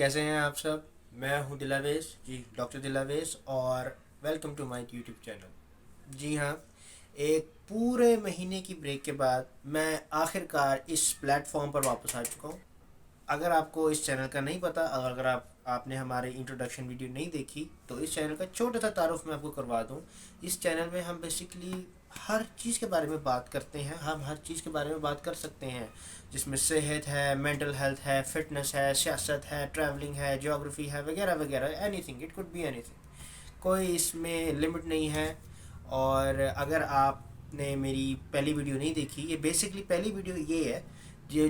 کیسے ہیں آپ سب؟ میں ہوں دلاویز جی، ڈاکٹر دلاویز، اور welcome to my YouTube channel. جی ہاں، ایک پورے مہینے کی بریک کے بعد میں آخر کار اس پلیٹ فارم پر واپس آ چکا ہوں۔ اگر آپ کو اس چینل کا نہیں پتہ، اگر آپ نے ہمارے انٹروڈکشن ویڈیو نہیں دیکھی تو اس چینل کا چھوٹا سا تعارف میں آپ کو کروا دوں۔ اس چینل میں ہم بیسیکلی ہر چیز کے بارے میں بات کرتے ہیں، ہم ہر چیز کے بارے میں بات کر سکتے ہیں، جس میں صحت ہے، مینٹل ہیلتھ ہے، فٹنس ہے، سیاست ہے، ٹریولنگ ہے، جیوگرافی ہے، وغیرہ وغیرہ، anything, it could be anything, کوئی اس میں لمٹ نہیں ہے۔ اور اگر آپ نے میری پہلی ویڈیو نہیں دیکھی، یہ بیسکلی پہلی ویڈیو یہ ہے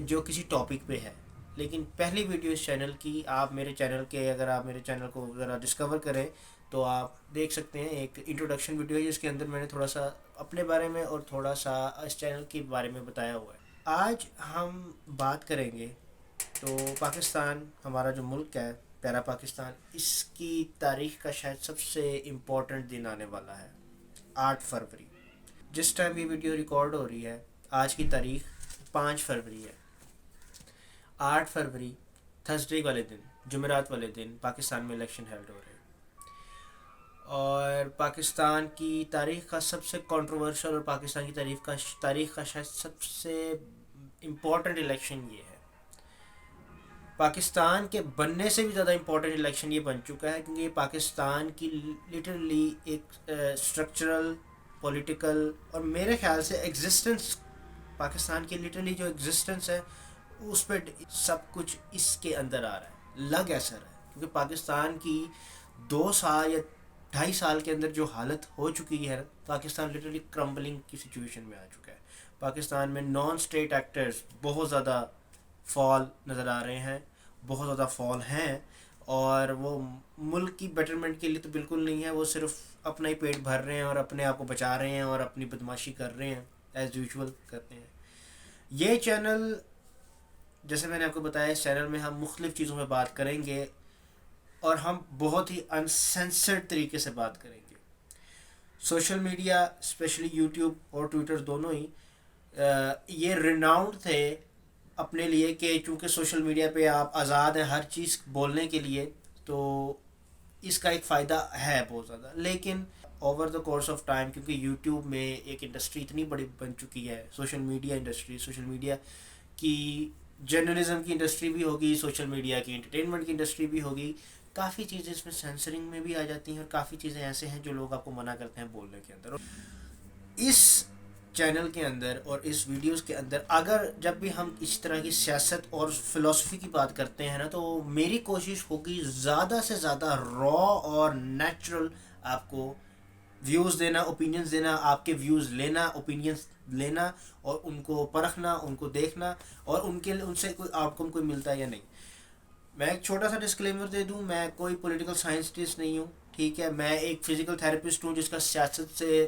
جو کسی ٹاپک پہ ہے، لیکن پہلی ویڈیو اس چینل کی، آپ میرے چینل کے، اگر آپ میرے چینل کو ذرا ڈسکور کریں تو آپ دیکھ سکتے ہیں ایک انٹروڈکشن ویڈیو ہے جس کے اندر میں نے تھوڑا سا اپنے بارے میں اور تھوڑا سا اس چینل کے بارے میں بتایا ہوا ہے۔ آج ہم بات کریں گے تو پاکستان، ہمارا جو ملک ہے پیارا پاکستان، اس کی تاریخ کا شاید سب سے امپورٹنٹ دن آنے والا ہے، 8 فروری۔ جس ٹائم یہ ویڈیو ریکارڈ ہو رہی ہے، آج کی تاریخ 5 فروری ہے۔ 8 فروری تھرسڈے والے دن، جمعرات والے دن پاکستان میں الیکشن ہیلڈ ہو رہے ہیں، اور پاکستان کی تاریخ کا سب سے کنٹروورشل اور پاکستان کی تاریخ کا شاید سب سے امپورٹنٹ الیکشن یہ ہے۔ پاکستان کے بننے سے بھی زیادہ امپورٹنٹ الیکشن یہ بن چکا ہے، کیونکہ یہ پاکستان کی لٹرلی ایک اسٹرکچرل، پولیٹیکل اور میرے خیال سے ایگزسٹنس، پاکستان کی لٹرلی جو ایگزسٹنس ہے اس پہ سب کچھ اس کے اندر آ رہا ہے، لگ ایسا رہا ہے، کیونکہ پاکستان کی 2 سال یا 2.5 سال کے اندر جو حالت ہو چکی ہے، پاکستان لٹرلی کرمبلنگ کی سچویشن میں آ چکا ہے۔ پاکستان میں نان اسٹیٹ ایکٹرز بہت زیادہ فال نظر آ رہے ہیں، بہت زیادہ فال ہیں، اور وہ ملک کی بیٹرمنٹ کے لیے تو بالکل نہیں ہے، وہ صرف اپنا ہی پیٹ بھر رہے ہیں اور اپنے آپ کو بچا رہے ہیں اور اپنی بدماشی کر رہے ہیں، ایز یوزول کرتے ہیں۔ یہ چینل، جیسے میں نے آپ کو بتایا، اس چینل میں ہم مختلف چیزوں پہ بات کریں گے، اور ہم بہت ہی انسینسرڈ طریقے سے بات کریں گے۔ سوشل میڈیا، اسپیشلی یوٹیوب اور ٹویٹر، دونوں ہی یہ ریناؤنڈ تھے اپنے لیے کہ چونکہ سوشل میڈیا پہ آپ آزاد ہیں ہر چیز بولنے کے لیے، تو اس کا ایک فائدہ ہے بہت زیادہ، لیکن over the course of time, کیونکہ یوٹیوب میں ایک انڈسٹری اتنی بڑی بن چکی ہے، social media industry, social media کی جرنلزم کی انڈسٹری بھی ہوگی، سوشل میڈیا کی انٹرٹینمنٹ کی انڈسٹری بھی ہوگی، کافی چیزیں اس میں سینسرنگ میں بھی آ جاتی ہیں، اور کافی چیزیں ایسے ہیں جو لوگ آپ کو منع کرتے ہیں بولنے کے اندر۔ اس چینل کے اندر اور اس ویڈیوز کے اندر اگر جب بھی ہم اس طرح کی سیاست اور فلسفی کی بات کرتے ہیں نا، تو میری کوشش ہوگی زیادہ سے زیادہ را اور نیچرل آپ کو ویوز دینا، اوپینینز دینا، آپ کے ویوز لینا، اوپینینز لینا، اور ان کو پرکھنا، ان کو دیکھنا، اور ان سے کوئی آؤٹ کم کوئی ملتا ہے یا نہیں۔ میں ایک چھوٹا سا ڈسکلیمر دے دوں، میں کوئی پولیٹیکل سائنسٹسٹ نہیں ہوں، ٹھیک ہے، میں ایک فزیکل تھراپسٹ ہوں جس کا سیاست سے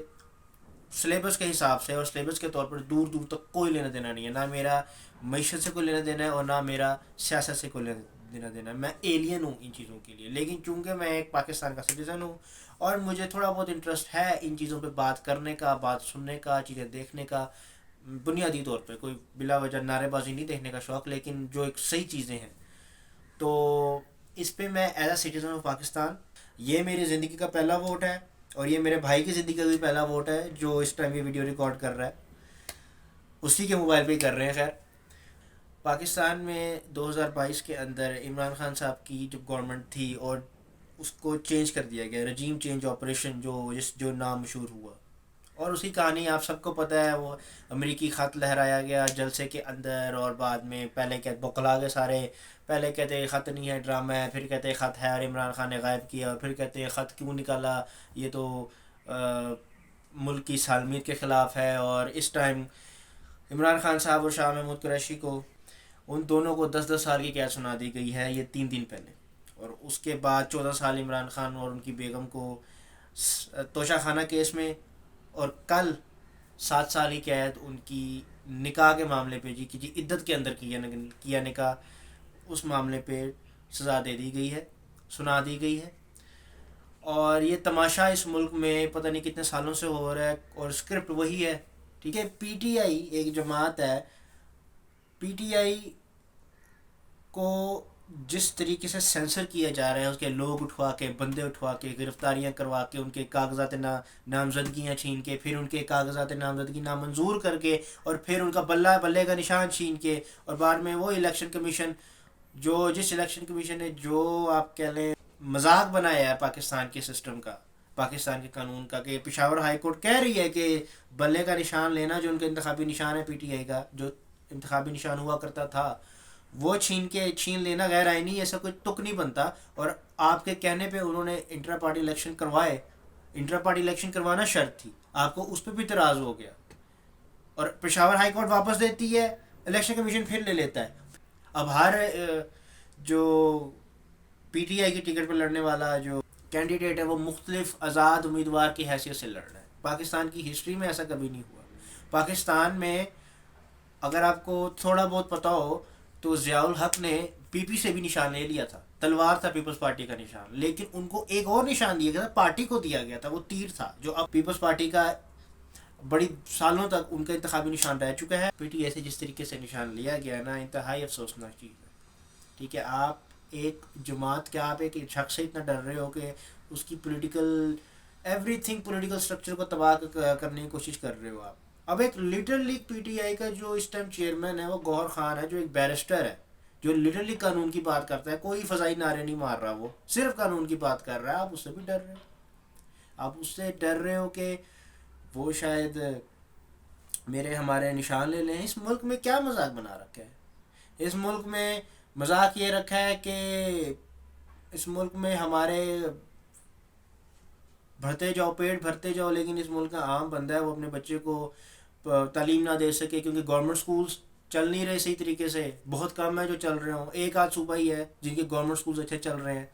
سلیبس کے حساب سے اور سلیبس کے طور پر دور دور تک کوئی لینا دینا نہیں ہے، نہ میرا معیشت سے کوئی لینا دینا ہے اور نہ میرا سیاست سے کوئی لینا دینا ہے، میں ایلین ہوں ان چیزوں کے لیے۔ لیکن چونکہ میں ایک پاکستان کا سٹیزن ہوں اور مجھے تھوڑا بہت انٹرسٹ ہے ان چیزوں پہ بات کرنے کا، بات سننے کا، چیزیں دیکھنے کا، بنیادی طور پہ کوئی بلا وجہ نعرے بازی نہیں دیکھنے کا شوق، لیکن جو ایک صحیح چیزیں ہیں، تو اس پہ میں as a citizen of Pakistan, یہ میری زندگی کا پہلا ووٹ ہے، اور یہ میرے بھائی کی زندگی کا بھی پہلا ووٹ ہے جو اس ٹائم یہ ویڈیو ریکارڈ کر رہا ہے، اسی کے موبائل پہ ہی کر رہے ہیں۔ خیر، پاکستان میں 2022 کے اندر عمران خان صاحب کی جو گورنمنٹ تھی، اور اس کو چینج کر دیا گیا، رجیم چینج آپریشن جو نام مشہور ہوا، اور اسی کہانی آپ سب کو پتہ ہے، وہ امریکی خط لہرایا گیا جلسے کے اندر، اور بعد میں پہلے بوکھلا گئے سارے، پہلے کہتے خط نہیں ہے، ڈرامہ ہے، پھر کہتے خط ہے اور عمران خان نے غائب کیا، اور پھر کہتے خط کیوں نکالا، یہ تو ملک کی سالمیت کے خلاف ہے۔ اور اس ٹائم عمران خان صاحب اور شاہ محمود قریشی کو، ان دونوں کو 10 10 سال کی قید سنا دی گئی ہے، یہ 3 دن پہلے، اور اس کے بعد 14 سال عمران خان اور ان کی بیگم کو توشہ خانہ کیس میں، اور کل 7 سال کی قید ان کی نکاح کے معاملے پہ، جی کہ جی عدت کے اندر کیا نکاح، اس معاملے پہ سزا دے دی گئی ہے، سنا دی گئی ہے۔ اور یہ تماشا اس ملک میں پتہ نہیں کتنے سالوں سے ہو رہا ہے، اور اسکرپٹ وہی ہے، ٹھیک ہے۔ پی ٹی آئی ایک جماعت ہے، پی ٹی آئی کو جس طریقے سے سینسر کیا جا رہا ہے، اس کے لوگ اٹھوا کے، بندے اٹھوا کے، گرفتاریاں کروا کے، ان کے کاغذات نامزدگیاں چھین کے، پھر ان کے کاغذات نامزدگی نامنظور کر کے، اور پھر ان کا بلے کا نشان چھین کے، اور بعد میں وہ الیکشن کمیشن جس الیکشن کمیشن نے جو آپ کہہ لیں مذاق بنایا ہے پاکستان کے سسٹم کا، پاکستان کے قانون کا، کہ پشاور ہائی کورٹ کہہ رہی ہے کہ بلے کا نشان لینا جو ان کا انتخابی نشان ہے پی ٹی آئی کا، جو انتخابی نشان ہوا کرتا تھا، وہ چھین لینا غیر آئینی، ایسا کوئی تک نہیں بنتا. اور آپ کے کہنے پہ انہوں نے انٹرا پارٹی الیکشن کروائے. انٹرا پارٹی الیکشن کروانا شرط تھی، آپ کو اس پہ بھی اعتراض ہو گیا، اور پشاور ہائی کورٹ واپس دیتی ہے، الیکشن کمیشن پھر لے لیتا ہے. اب ہر جو پی ٹی آئی کی ٹکٹ پہ لڑنے والا جو کینڈیڈیٹ ہے وہ مختلف آزاد امیدوار کی حیثیت سے لڑ رہا ہے. پاکستان کی ہسٹری میں ایسا کبھی نہیں ہوا. پاکستان میں اگر آپ کو تھوڑا بہت پتا ہو تو ضیاء الحق نے پی پی سے بھی نشان لے لیا تھا، تلوار تھا پیپلز پارٹی کا نشان، لیکن ان کو ایک اور نشان دیا گیا تھا، پارٹی کو دیا گیا تھا، وہ تیر تھا، جو اب پیپلز پارٹی کا بڑی سالوں تک ان کا انتخابی نشان رہ چکا ہے. پی ٹی آئی سے جس طریقے سے نشان لیا گیا نا، انتہائی افسوسناک چیز ہے. ٹھیک ہے، آپ ایک جماعت کے، آپ ایک شخص سے اتنا ڈر رہے ہو کہ اس کی political every thing political structure کو تباہ کرنے کی کوشش کر رہے ہو آپ. اب ایک لٹرلی پی ٹی آئی کا جو اس ٹائم چیئرمین ہے وہ گوہر خان ہے، جو ایک بیرسٹر ہے، جو لٹرلی قانون کی بات کرتا ہے، کوئی فضائی نعرے نہیں مار رہا، وہ صرف قانون کی بات کر رہا ہے. آپ اس سے بھی ڈر رہے ہو. آپ اس سے ڈر رہے ہو کہ وہ شاید ہمارے نشان لے لیں. اس ملک میں کیا مذاق بنا رکھا ہے؟ اس ملک میں مذاق یہ رکھا ہے کہ اس ملک میں ہمارے بھرتے جاؤ، پیٹ بھرتے جاؤ، لیکن اس ملک کا عام بندہ ہے وہ اپنے بچے کو تعلیم نہ دے سکے، کیونکہ گورنمنٹ سکولز چل نہیں رہے صحیح طریقے سے. بہت کم ہے جو چل رہے ہوں، ایک آدھ صوبہ ہی ہے جن کے گورنمنٹ سکولز اچھے چل رہے ہیں.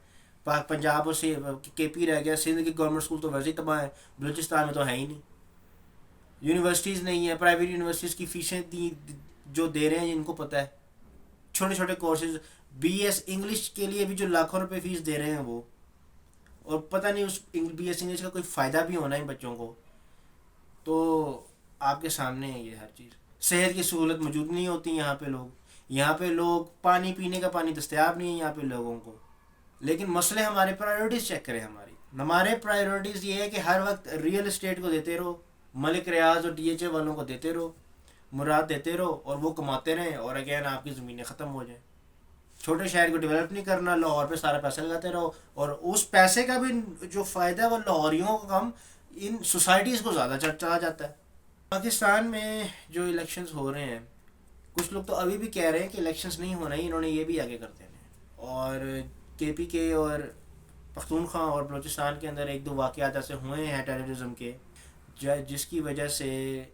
پنجاب اور کے پی رہ گیا، سندھ کی گورنمنٹ سکول تو ویسے ہی تباہ ہے، بلوچستان میں تو ہے ہی نہیں. یونیورسٹیز نہیں ہیں، پرائیویٹ یونیورسٹیز کی فیسیں جو دے رہے ہیں ان کو پتہ ہے. چھوٹے چھوٹے کورسز، بی ایس انگلش کے لیے بھی جو لاکھوں روپے فیس دے رہے ہیں وہ، اور پتہ نہیں اس بی ایس انگلش کا کوئی فائدہ بھی ہونا ہے ان بچوں کو. تو آپ کے سامنے ہے یہ ہر چیز. صحت کی سہولت موجود نہیں ہوتی یہاں پہ لوگ پانی پینے کا پانی دستیاب نہیں ہے یہاں پہ لوگوں کو. لیکن مسئلے ہمارے پرائیورٹیز چیک کریں. ہمارے پرائیورٹیز یہ ہے کہ ہر وقت ریئل اسٹیٹ کو دیتے رہو، ملک ریاض اور ڈی ایچ اے والوں کو دیتے رہو، مراد دیتے رہو، اور وہ کماتے رہیں، اور اگین آپ کی زمینیں ختم ہو جائیں. چھوٹے شہر کو ڈیولپ نہیں کرنا، لاہور پہ سارا پیسہ لگاتے رہو، اور اس پیسے کا بھی جو فائدہ ہے وہ لاہوریوں کو کم، ان سوسائٹیز کو زیادہ چلا جاتا ہے. پاکستان میں جو الیکشنز ہو رہے ہیں، کچھ لوگ تو ابھی بھی کہہ رہے ہیں کہ الیکشنز نہیں ہونا ہی، انہوں نے یہ بھی آگے کر دینے ہیں. اور کے پی کے اور پختونخوا اور بلوچستان کے اندر ایک دو واقعات ایسے ہوئے ہیں ٹیررزم کے، جس کی وجہ سے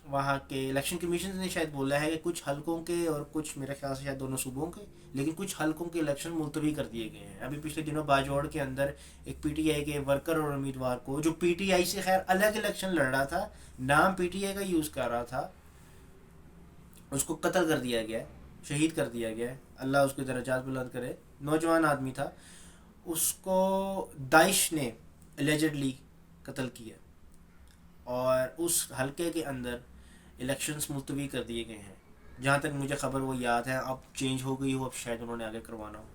وہاں کے الیکشن کمیشن نے شاید بولا ہے کہ کچھ حلقوں کے، اور کچھ میرے خیال سے شاید دونوں صوبوں کے، لیکن کچھ حلقوں کے الیکشن ملتوی کر دیے گئے ہیں. ابھی پچھلے دنوں باجوڑ کے اندر ایک پی ٹی آئی کے ورکر اور امیدوار کو، جو پی ٹی آئی سے خیر الگ الیکشن لڑ رہا تھا، نام پی ٹی آئی کا یوز کر رہا تھا، اس کو قتل کر دیا گیا، شہید کر دیا گیا. اللہ اس کے درجات بلند کرے. نوجوان آدمی تھا، اس کو داعش نے الیجڈلی قتل کیا، اور اس حلقے کے اندر الیکشنز ملتوی کر دیے گئے ہیں. جہاں تک مجھے خبر وہ یاد ہے، اب چینج ہو گئی ہو، اب شاید انہوں نے آگے کروانا ہو.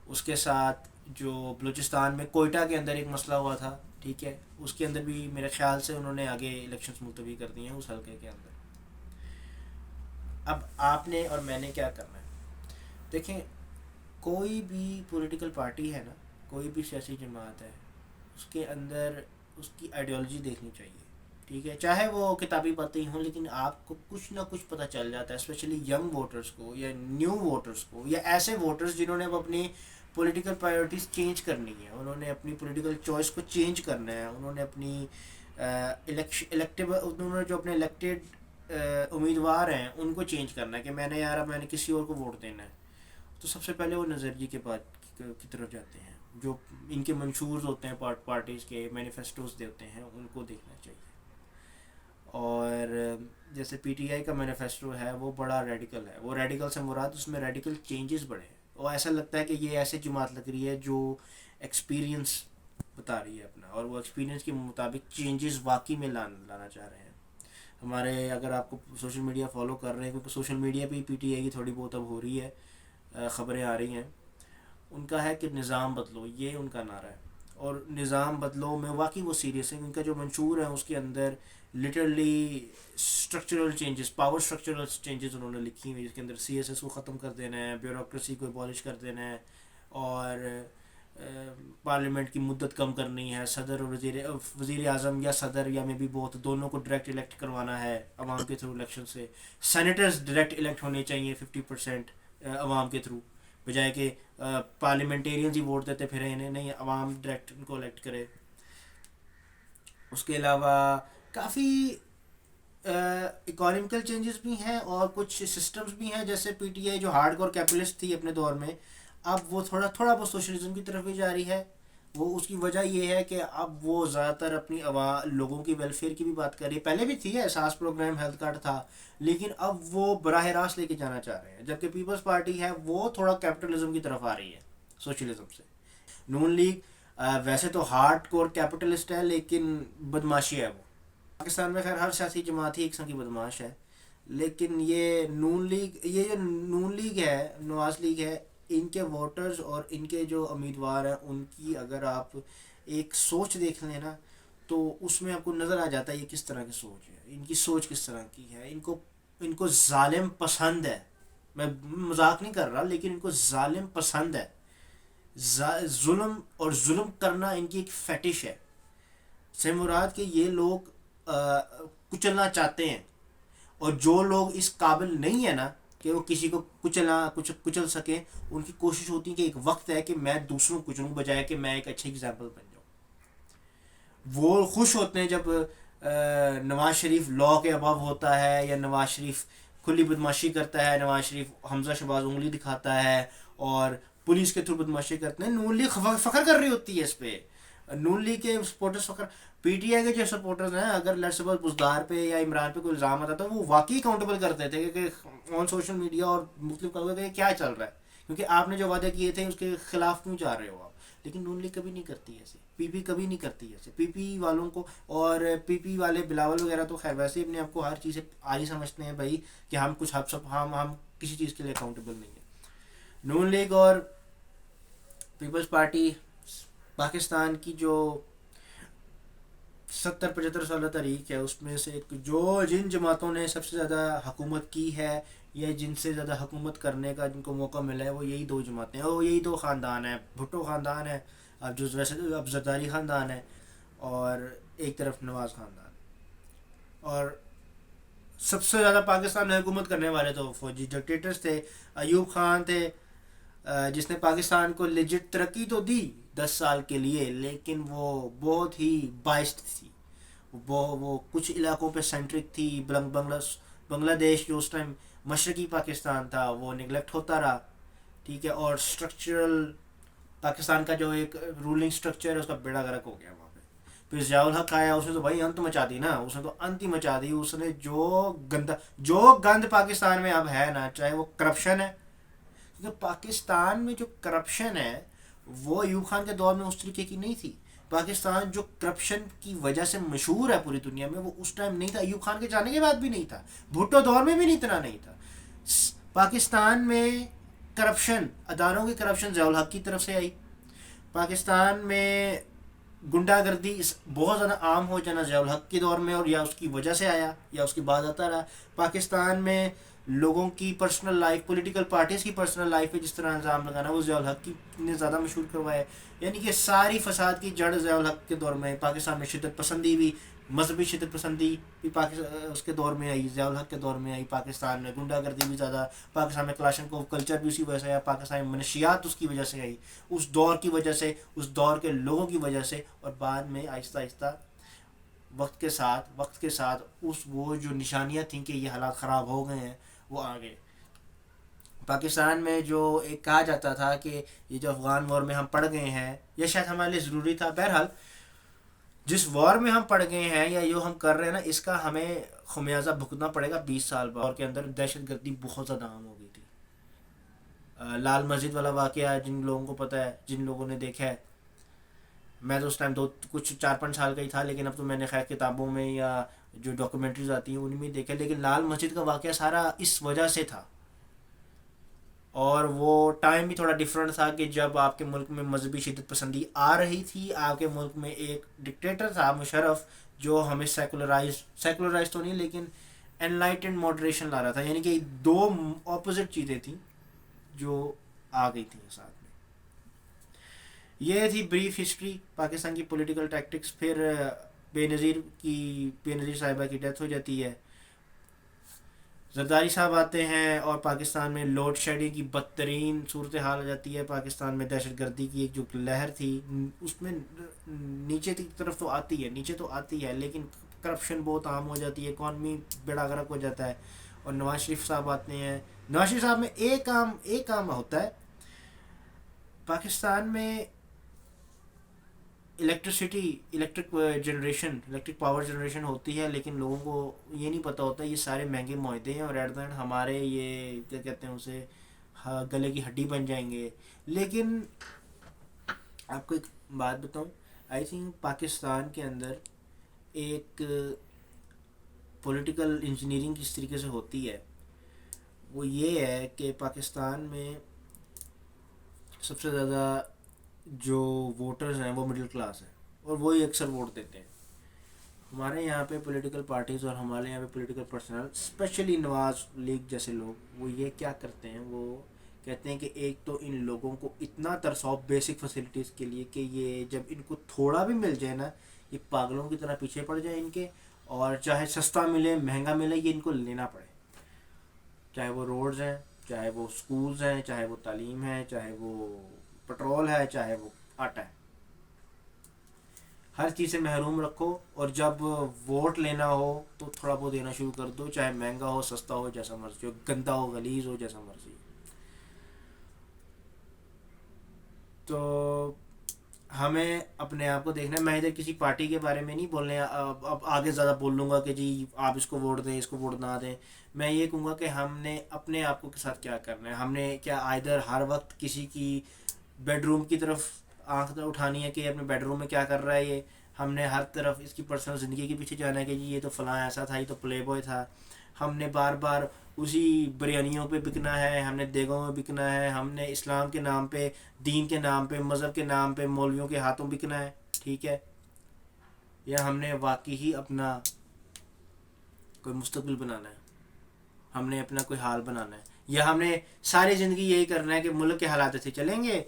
اس کے ساتھ جو بلوچستان میں کوئٹہ کے اندر ایک مسئلہ ہوا تھا، ٹھیک ہے، اس کے اندر بھی میرے خیال سے انہوں نے آگے الیکشنز ملتوی کر دی ہیں اس حلقے کے اندر. اب آپ نے اور میں نے کیا کرنا ہے؟ دیکھیں، کوئی بھی پولیٹیکل پارٹی ہے نا، کوئی بھی سیاسی جماعت ہے، اس کے اندر اس کی آئیڈیالوجی دیکھنی چاہیے. ٹھیک ہے، چاہے وہ کتابی باتیں ہوں، لیکن آپ کو کچھ نہ کچھ پتہ چل جاتا ہے، اسپیشلی ینگ ووٹرز کو، یا نیو ووٹرز کو، یا ایسے ووٹرز جنہوں نے اپنی پولیٹیکل پرائیورٹیز چینج کرنی ہے، انہوں نے اپنی پولیٹیکل چوائس کو چینج کرنا ہے، انہوں نے اپنی انہوں نے جو اپنے الیکٹیڈ امیدوار ہیں ان کو چینج کرنا ہے، کہ میں نے کسی اور کو ووٹ دینا ہے. تو سب سے پہلے وہ نظریے کے بعد کی طرف جاتے ہیں، جو ان کے منشورز ہوتے ہیں، پارٹیز کے مینیفیسٹوز دیتے ہیں، ان کو دیکھنا چاہیے. اور جیسے پی ٹی آئی کا مینیفیسٹو ہے وہ بڑا ریڈیکل ہے. وہ ریڈیکل سے مراد اس میں ریڈیکل چینجز بڑے ہیں. اور ایسا لگتا ہے کہ یہ ایسے جماعت لگ رہی ہے جو ایکسپیرینس بتا رہی ہے اپنا، اور وہ ایکسپیرینس کے مطابق چینجز واقعی میں لانا چاہ رہے ہیں. ہمارے اگر آپ کو سوشل میڈیا فالو کر رہے ہیں، کیونکہ سوشل میڈیا پہ پی ٹی آئی کی تھوڑی بہت اب ہو رہی ہے، خبریں آ رہی ہیں، ان کا ہے کہ نظام بدلو، یہ ان کا نعرہ ہے. اور نظام بدلو میں واقعی وہ سیریس ہے. ان کا جو منشور ہے اس کے اندر literally structural changes, power structural changes انہوں نے لکھی ہوئی، جس کے اندر سی ایس ایس کو ختم کر دینا ہے، بیوروکریسی کو ابالش کر دینا ہے، اور پارلیمنٹ کی مدت کم کرنی ہے، صدر اور وزیر اعظم یا صدر یا میں بھی بہت دونوں کو ڈائریکٹ الیکٹ کروانا ہے عوام کے تھرو الیکشن سے. سینیٹرز ڈائریکٹ الیکٹ ہونے چاہیے 50% عوام کے تھرو، بجائے کہ پارلیمنٹیرینز ہی ووٹ دیتے پھر انہیں نہیں، عوام ڈائریکٹ ان کو الیکٹ کرے. اس کے علاوہ کافی اکانومیکل چینجز بھی ہیں اور کچھ سسٹمز بھی ہیں، جیسے پی ٹی آئی جو ہارڈ کور کیپٹلسٹ تھی اپنے دور میں، اب وہ تھوڑا بہت سوشلزم کی طرف بھی جا رہی ہے. وہ اس کی وجہ یہ ہے کہ اب وہ زیادہ تر اپنی لوگوں کی ویلفیئر کی بھی بات کر رہی ہے. پہلے بھی تھی، احساس پروگرام، ہیلتھ کارڈ تھا، لیکن اب وہ براہ راست لے کے جانا چاہ رہے ہیں. جبکہ پیپلز پارٹی ہے وہ تھوڑا کیپٹلزم کی طرف آ رہی ہے، سوشلزم سے. نون لیگ ویسے تو ہارڈ کور کیپٹلسٹ ہے لیکن بدماشی ہے. وہ پاکستان میں خیر ہر سیاسی جماعت ہی ایک قسم کی بدماش ہے، لیکن یہ جو نون لیگ ہے، نواز لیگ ہے، ان کے ووٹرز اور ان کے جو امیدوار ہیں ان کی اگر آپ ایک سوچ دیکھ لیں نا تو اس میں آپ کو نظر آ جاتا ہے یہ کس طرح کی سوچ ہے، ان کی سوچ کس طرح کی ہے. ان کو ظالم پسند ہے. میں مذاق نہیں کر رہا، لیکن ان کو ظالم پسند ہے. ظلم اور ظلم کرنا ان کی ایک فیٹش ہے. سے مراد کہ یہ لوگ کچلنا چاہتے ہیں، اور جو لوگ اس قابل نہیں ہیں نا کہ وہ کسی کو کچل سکیں، ان کی کوشش ہوتی ہے کہ ایک وقت ہے کہ میں دوسروں کو کچلوں بجائے کہ میں ایک اچھے اگزامپل بن جاؤں. وہ خوش ہوتے ہیں جب نواز شریف لا کے ابو ہوتا ہے، یا نواز شریف کھلی بدماشی کرتا ہے، نواز شریف حمزہ شہباز انگلی دکھاتا ہے اور پولیس کے تھرو بدماشی کرتے ہیں. نون لیگ فخر کر رہی ہوتی ہے اس پہ. نون لیگ کے سپورٹرز فخر، پی ٹی آئی کے جو سپورٹرز ہیں، اگر لیٹس سپوز بزدار پہ یا عمران پہ کوئی الزام آتا تو وہ واقعی اکاؤنٹیبل کرتے تھے کہ آن سوشل میڈیا اور مختلف قدموں کہ کیا چل رہا ہے، کیونکہ آپ نے جو وعدے کیے تھے اس کے خلاف کیوں جا رہے ہو آپ. لیکن نون لیگ کبھی نہیں کرتی ایسے، پی پی کبھی نہیں کرتی ایسے. پی پی والوں کو، اور پی پی والے بلاول وغیرہ تو خیر ویسے ہی اپنے آپ کو ہر چیز سے عاجز سمجھتے ہیں بھائی کہ ہم کچھ ہم کسی چیز کے لیے اکاؤنٹیبل نہیں ہیں. نون لیگ اور پیپلز پارٹی پاکستان کی جو 70-75 سالہ تاریخ ہے اس میں سے جن جماعتوں نے سب سے زیادہ حکومت کی ہے یا جن سے زیادہ حکومت کرنے کا جن کو موقع ملا ہے، وہ یہی دو جماعتیں ہیں، وہ یہی دو خاندان ہیں. بھٹو خاندان ہے اب جو ویسے اب زرداری خاندان ہے، اور ایک طرف نواز خاندان. اور سب سے زیادہ پاکستان میں حکومت کرنے والے تو فوجی ڈکٹیٹرز تھے. ایوب خان تھے جس نے پاکستان کو لیجٹ ترقی تو دی 10 سال کے لیے، لیکن وہ بہت ہی بائسڈ تھی. وہ کچھ علاقوں پہ سینٹرک تھی. بنگلہ دیش جو اس ٹائم مشرقی پاکستان تھا وہ نگلیکٹ ہوتا رہا، ٹھیک ہے. اور اسٹرکچرل پاکستان کا جو ایک رولنگ اسٹرکچر ہے اس کا بیڑا غرق ہو گیا وہاں پہ. پھر ضیاء الحق آیا، اس نے تو بھائی انت مچا دی نا، اس نے تو انت ہی مچا دی. اس نے جو گند پاکستان میں اب ہے نا، چاہے وہ کرپشن ہے، کیونکہ پاکستان میں جو کرپشن ہے وہ ایوب خان کے دور میں اس طریقے کی نہیں تھی. پاکستان جو کرپشن کی وجہ سے مشہور ہے پوری دنیا میں، وہ اس ٹائم نہیں تھا. ایوب خان کے جانے کے بعد بھی نہیں تھا، بھٹو دور میں بھی اتنا نہیں تھا. پاکستان میں کرپشن، اداروں کی کرپشن ضیاء الحق کی طرف سے آئی. پاکستان میں گنڈا گردی بہت زیادہ عام ہو جانا ضیاء الحق کے دور میں، اور یا اس کی وجہ سے آیا یا اس کی بعد آتا رہا. پاکستان میں لوگوں کی پرسنل لائف، پولیٹیکل پارٹیز کی پرسنل لائف پہ جس طرح الزام لگانا، وہ ضیاء الحق کی نے زیادہ مشہور کروایا. یعنی کہ ساری فساد کی جڑ ضیاء الحق کے دور میں. پاکستان میں شدت پسندی بھی، مذہبی شدت پسندی بھی اس کے دور میں آئی، ضیاء الحق کے دور میں آئی. پاکستان میں گنڈا گردی بھی زیادہ، پاکستان میں کلاشنکوف کلچر بھی اسی وجہ سے آیا. پاکستان میں منشیات اس کی وجہ سے آئی، اس دور کی وجہ سے، اس دور کے لوگوں کی وجہ سے. اور بعد میں آہستہ آہستہ وقت کے ساتھ وہ جو نشانیاں تھیں کہ یہ حالات خراب ہو گئے ہیں وہ آ گئے. پاکستان میں جو ایک کہا جاتا تھا کہ یہ جو افغان وار میں ہم پڑ گئے ہیں، یہ شاید ہمارے لیے ضروری تھا. بہرحال جس وار میں ہم پڑ گئے ہیں یا جو ہم کر رہے ہیں نا، اس کا ہمیں خمیازہ بھگتنا پڑے گا 20 سال بعد. اور کے اندر دہشت گردی بہت زیادہ عام ہو گئی تھی. لال مسجد والا واقعہ جن لوگوں کو پتہ ہے، جن لوگوں نے دیکھا ہے، میں تو اس ٹائم کچھ 4-5 سال کا ہی تھا، لیکن اب تو میں نے خیر کتابوں میں یا جو ڈاکومنٹریز آتی ہیں ان میں دیکھا. لیکن لال مسجد کا واقعہ سارا اس وجہ سے تھا. اور وہ ٹائم بھی تھوڑا ڈفرینٹ تھا کہ جب آپ کے ملک میں مذہبی شدت پسندی آ رہی تھی. آپ کے ملک میں ایک ڈکٹیٹر تھا مشرف جو ہمیں سیکولرائز تو نہیں لیکن ان لائٹنڈ ماڈریشن لا رہا تھا. یعنی کہ دو اپوزٹ چیزیں تھیں جو آ گئی تھیں ساتھ میں. یہ تھی بریف ہسٹری پاکستان کی پولیٹیکل ٹیکٹکس. پھر بے نظیر صاحبہ کی ڈیتھ ہو جاتی ہے. زرداری صاحب آتے ہیں اور پاکستان میں لوڈ شیڈنگ کی بدترین صورتحال ہو جاتی ہے. پاکستان میں دہشت گردی کی ایک جو لہر تھی اس میں نیچے کی طرف تو آتی ہے, نیچے تو آتی ہے, لیکن کرپشن بہت عام ہو جاتی ہے, اکانومی بیڑا غرق ہو جاتا ہے. اور نواز شریف صاحب آتے ہیں. نواز شریف صاحب میں ایک کام ہوتا ہے پاکستان میں. الیکٹرک پاور جنریشن ہوتی ہے, لیکن لوگوں کو یہ نہیں پتہ ہوتا یہ سارے مہنگے معاہدے ہیں اور ایٹ دا اینڈ ہمارے یہ کیا کہتے ہیں اسے گلے کی ہڈی بن جائیں گے. لیکن آپ کو ایک بات بتاؤں, آئی تھنک پاکستان کے اندر ایک پولیٹیکل انجینئرنگ کس طریقے سے ہوتی ہے وہ یہ ہے کہ پاکستان میں سب سے زیادہ جو ووٹرز ہیں وہ مڈل کلاس ہیں اور وہی اکثر ووٹ دیتے ہیں. ہمارے یہاں پہ پولیٹیکل پارٹیز اور ہمارے یہاں پہ پولیٹیکل پرسنل اسپیشلی نواز لیگ جیسے لوگ وہ یہ کیا کرتے ہیں, وہ کہتے ہیں کہ ایک تو ان لوگوں کو اتنا ترساؤ بیسک فیسلٹیز کے لیے کہ یہ جب ان کو تھوڑا بھی مل جائے نا یہ پاگلوں کی طرح پیچھے پڑ جائے ان کے, اور چاہے سستا ملے مہنگا ملے یہ ان کو لینا پڑے. چاہے وہ روڈز ہیں, چاہے وہ سکولز ہیں, چاہے وہ تعلیم ہے, چاہے وہ پٹرول ہے, چاہے وہ آٹا ہے, ہر چیز سے محروم رکھو. اور جب ووٹ لینا ہو تو تھوڑا بہت دینا شروع کر دو, چاہے مہنگا ہو سستا ہو جیسا مرضی ہو, گندا ہو غلیظ ہو جیسا مرضی. تو ہمیں اپنے آپ کو دیکھنا ہے. میں ادھر کسی پارٹی کے بارے میں نہیں بولنے اب آگے زیادہ بول لوں گا کہ جی آپ اس کو ووٹ دیں اس کو ووٹ نہ دیں. میں یہ کہوں گا کہ ہم نے اپنے آپ کو کے ساتھ کیا کرنا ہے. ہم نے کیا ادھر ہر وقت کسی کی بیڈ روم کی طرف آنکھ اٹھانی ہے کہ اپنے بیڈ روم میں کیا کر رہا ہے یہ. ہم نے ہر طرف اس کی پرسنل زندگی کے پیچھے جانا ہے کہ جی یہ تو فلاں ایسا تھا, یہ تو پلے بوائے تھا. ہم نے بار بار اسی بریانیوں پہ بکنا ہے, ہم نے دیگوں میں بکنا ہے, ہم نے اسلام کے نام پہ, دین کے نام پہ, مذہب کے نام پہ مولویوں کے ہاتھوں بکنا ہے, ٹھیک ہے, یا ہم نے واقعی ہی اپنا کوئی مستقبل بنانا ہے, ہم نے اپنا کوئی حال بنانا ہے, یا ہم نے ساری زندگی یہی کرنا ہے کہ ملک کے حالات ایسے چلیں گے.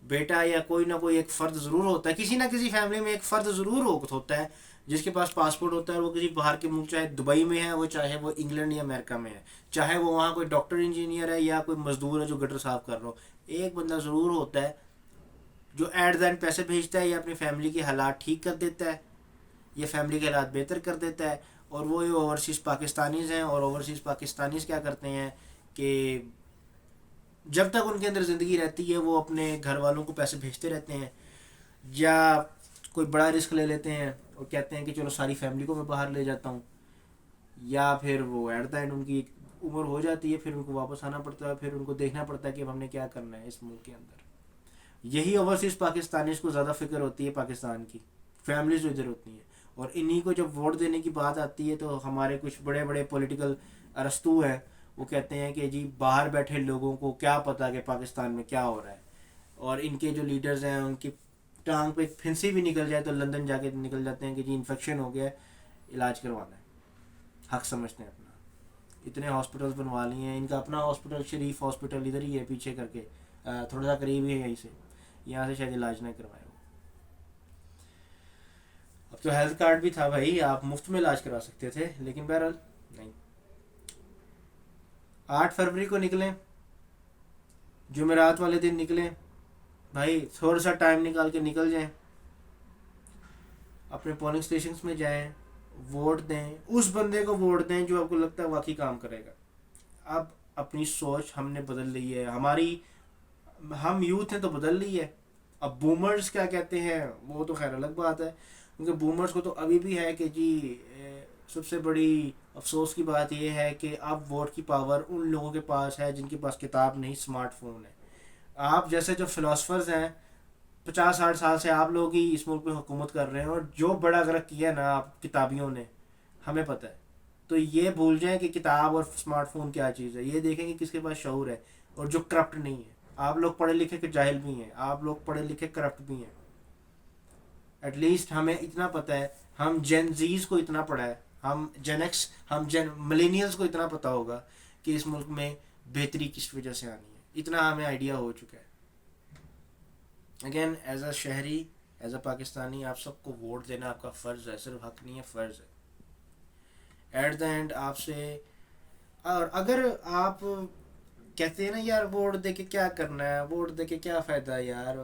بیٹا یا کوئی نہ کوئی ایک فرد ضرور ہوتا ہے, کسی نہ کسی فیملی میں ایک فرد ضرور ہوتا ہے جس کے پاس پاسپورٹ ہوتا ہے, اور وہ کسی باہر کے ملک چاہے دبئی میں ہے, وہ چاہے وہ انگلینڈ یا امریکہ میں ہے, چاہے وہ وہاں کوئی ڈاکٹر انجینئر ہے یا کوئی مزدور ہے جو گٹر صاف کر رہا ہو. ایک بندہ ضرور ہوتا ہے جو ایٹ دا اینڈ پیسے بھیجتا ہے یا اپنی فیملی کے حالات ٹھیک کر دیتا ہے یا فیملی کے حالات بہتر کر دیتا ہے. اور وہ اوورسیز پاکستانیز ہیں, اور اوورسیز پاکستانیز کیا کرتے ہیں کہ جب تک ان کے اندر زندگی رہتی ہے وہ اپنے گھر والوں کو پیسے بھیجتے رہتے ہیں, یا کوئی بڑا رسک لے لیتے ہیں اور کہتے ہیں کہ چلو ساری فیملی کو میں باہر لے جاتا ہوں, یا پھر وہ ایٹ دا اینڈ ان کی عمر ہو جاتی ہے, پھر ان کو واپس آنا پڑتا ہے, پھر ان کو دیکھنا پڑتا ہے کہ اب ہم نے کیا کرنا ہے اس ملک کے اندر. یہی اوورسیز پاکستانیز کو زیادہ فکر ہوتی ہے پاکستان کی فیملیز جو ادھر ہوتی ہیں, اور انہی کو جب ووٹ دینے کی بات آتی ہے تو ہمارے کچھ بڑے بڑے پولیٹیکل ارسطو ہیں وہ کہتے ہیں کہ جی باہر بیٹھے لوگوں کو کیا پتہ کہ پاکستان میں کیا ہو رہا ہے, اور ان کے جو لیڈرز ہیں ان کی ٹانگ پہ پھنسی بھی نکل جائے تو لندن جا کے نکل جاتے ہیں کہ جی انفیکشن ہو گیا ہے علاج کروانا ہے, حق سمجھتے ہیں اپنا. اتنے ہاسپٹلس بنوا لیے ہیں, ان کا اپنا ہاسپٹل شریف ہاسپٹل ادھر ہی ہے پیچھے کر کے, تھوڑا سا قریب ہی ہے یہیں سے, یہاں سے شاید علاج نہ کروائے ہو. اب تو ہیلتھ کارڈ بھی تھا بھائی, آپ مفت میں علاج کرا سکتے تھے, لیکن بہرحال نہیں. 8 فروری کو نکلیں, جمعرات والے دن نکلیں بھائی, تھوڑا سا ٹائم نکال کے نکل جائیں, اپنے پولنگ اسٹیشنس میں جائیں, ووٹ دیں, اس بندے کو ووٹ دیں جو آپ کو لگتا ہے واقعی کام کرے گا. اب اپنی سوچ ہم نے بدل لی ہے, ہم یوتھ ہیں تو بدل لی ہے. اب بومرز کیا کہتے ہیں وہ تو خیر الگ بات ہے, کیونکہ بومرز کو تو ابھی بھی ہے کہ جی سب سے بڑی افسوس کی بات یہ ہے کہ اب ووٹ کی پاور ان لوگوں کے پاس ہے جن کے پاس کتاب نہیں اسمارٹ فون ہے. آپ جیسے جو فلاسفرز ہیں 50-60 سال سے آپ لوگ ہی اس ملک پہ حکومت کر رہے ہیں, اور جو بڑا غلط کیا نا آپ کتابیوں نے ہمیں پتہ ہے. تو یہ بھول جائیں کہ کتاب اور اسمارٹ فون کیا چیز ہے, یہ دیکھیں کہ کس کے پاس شعور ہے. اور جو کرپٹ نہیں ہے. آپ لوگ پڑھے لکھے کے جاہل بھی ہیں, آپ لوگ پڑھے لکھے کرپٹ بھی ہیں. ایٹ لیسٹ ہمیں اتنا پتہ ہے, ہم جین زیز کو اتنا پڑھا ہے, ہم جین ایکس, ہم جین ملینیلز کو اتنا پتہ ہوگا کہ اس ملک میں بہتری کس وجہ سے آنی ہے. اتنا ہمیں آئیڈیا ہو چکا ہے. اگین ایز اے شہری, ایز اے پاکستانی, آپ سب کو ووٹ دینا آپ کا فرض ہے, صرف حق نہیں ہے, فرض ہے. ایٹ دا اینڈ آپ سے, اور اگر آپ کہتے ہیں نا یار ووٹ دے کے کیا کرنا ہے, ووٹ دے کے کیا فائدہ ہے یار,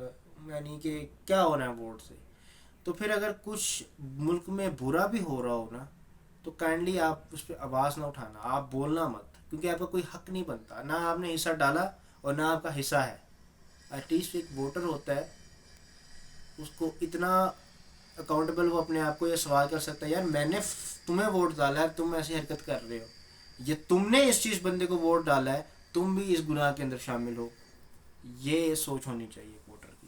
یعنی کہ کیا ہونا ہے ووٹ سے, تو پھر اگر کچھ ملک میں برا بھی ہو رہا ہو نا, تو کائنڈلی آپ اس پہ آواز نہ اٹھانا, آپ بولنا مت, کیونکہ آپ کا کوئی حق نہیں بنتا, نہ آپ نے حصہ ڈالا اور نہ آپ کا حصہ ہے. ایٹ لیسٹ ایک ووٹر ہوتا ہے, اس کو اتنا اکاؤنٹیبل وہ اپنے آپ کو یہ سوال کر سکتا ہے, یار میں نے تمہیں ووٹ ڈالا ہے, تم ایسی حرکت کر رہے ہو, یہ تم نے اس چیز بندے کو ووٹ ڈالا ہے, تم بھی اس گناہ کے اندر شامل ہو. یہ سوچ ہونی چاہیے ووٹر کی.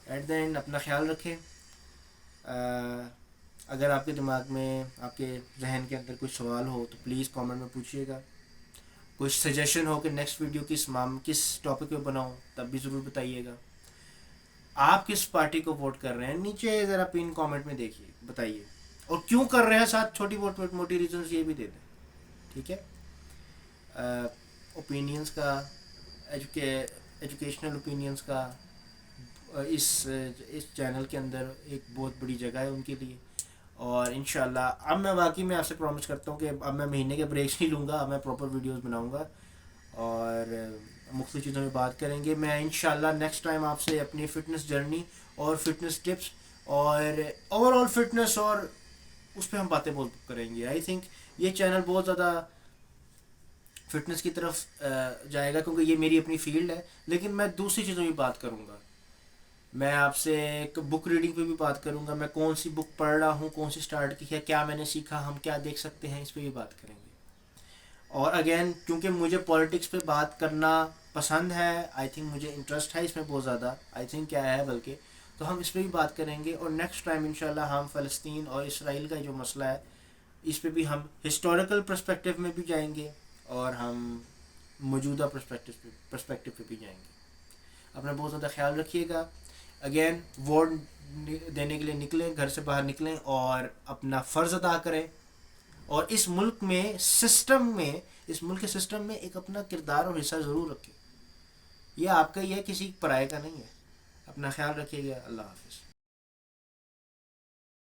ایٹ دا اینڈ اپنا خیال رکھیں. اگر آپ کے دماغ میں, آپ کے ذہن کے اندر کوئی سوال ہو تو پلیز کامنٹ میں پوچھیے گا. کوئی سجیشن ہو کہ نیکسٹ ویڈیو کس ٹاپک پہ بناؤں, تب بھی ضرور بتائیے گا. آپ کس پارٹی کو ووٹ کر رہے ہیں, نیچے ذرا پن کامنٹ میں دیکھیے, بتائیے, اور کیوں کر رہے ہیں, ساتھ چھوٹی موٹی ریزنس یہ بھی دے دیں. ٹھیک ہے. اوپینینس کا, ایجوکیشنل اوپینینس کا اس چینل کے اندر ایک بہت بڑی جگہ ہے ان کے لیے. اور انشاءاللہ اب میں واقعی میں آپ سے پرومس کرتا ہوں کہ اب میں مہینے کے بریکس نہیں لوں گا, اب میں پراپر ویڈیوز بناؤں گا اور مختلف چیزوں میں بات کریں گے. میں انشاءاللہ نیکسٹ ٹائم آپ سے اپنی فٹنس جرنی اور فٹنس ٹپس اور اوور آل فٹنس اور اس پہ ہم باتیں بہت کریں گے. آئی تھنک یہ چینل بہت زیادہ فٹنس کی طرف جائے گا, کیونکہ یہ میری اپنی فیلڈ ہے, لیکن میں دوسری چیزوں کی بات کروں گا. میں آپ سے ایک بک ریڈنگ پہ بھی بات کروں گا, میں کون سی بک پڑھ رہا ہوں, کون سی سٹارٹ کی ہے, کیا میں نے سیکھا, ہم کیا دیکھ سکتے ہیں, اس پہ بھی بات کریں گے. اور اگین کیونکہ مجھے پالیٹکس پہ بات کرنا پسند ہے, آئی تھنک مجھے انٹرسٹ ہے اس میں بہت زیادہ, آئی تھنک کیا ہے بلکہ, تو ہم اس پہ بھی بات کریں گے. اور نیکسٹ ٹائم انشاءاللہ ہم فلسطین اور اسرائیل کا جو مسئلہ ہے اس پہ بھی ہم ہسٹوریکل پرسپیکٹیو میں بھی جائیں گے, اور ہم موجودہ پرسپیکٹیو پہ بھی جائیں گے. اپنا بہت زیادہ خیال رکھیے گا. اگین ووٹ دینے کے لیے نکلیں, گھر سے باہر نکلیں اور اپنا فرض ادا کریں, اور اس ملک میں سسٹم میں, اس ملک کے سسٹم میں ایک اپنا کردار اور حصہ ضرور رکھیں. یہ آپ کا ہی ہے, کسی پرائے کا نہیں ہے. اپنا خیال رکھیے گا. اللہ حافظ.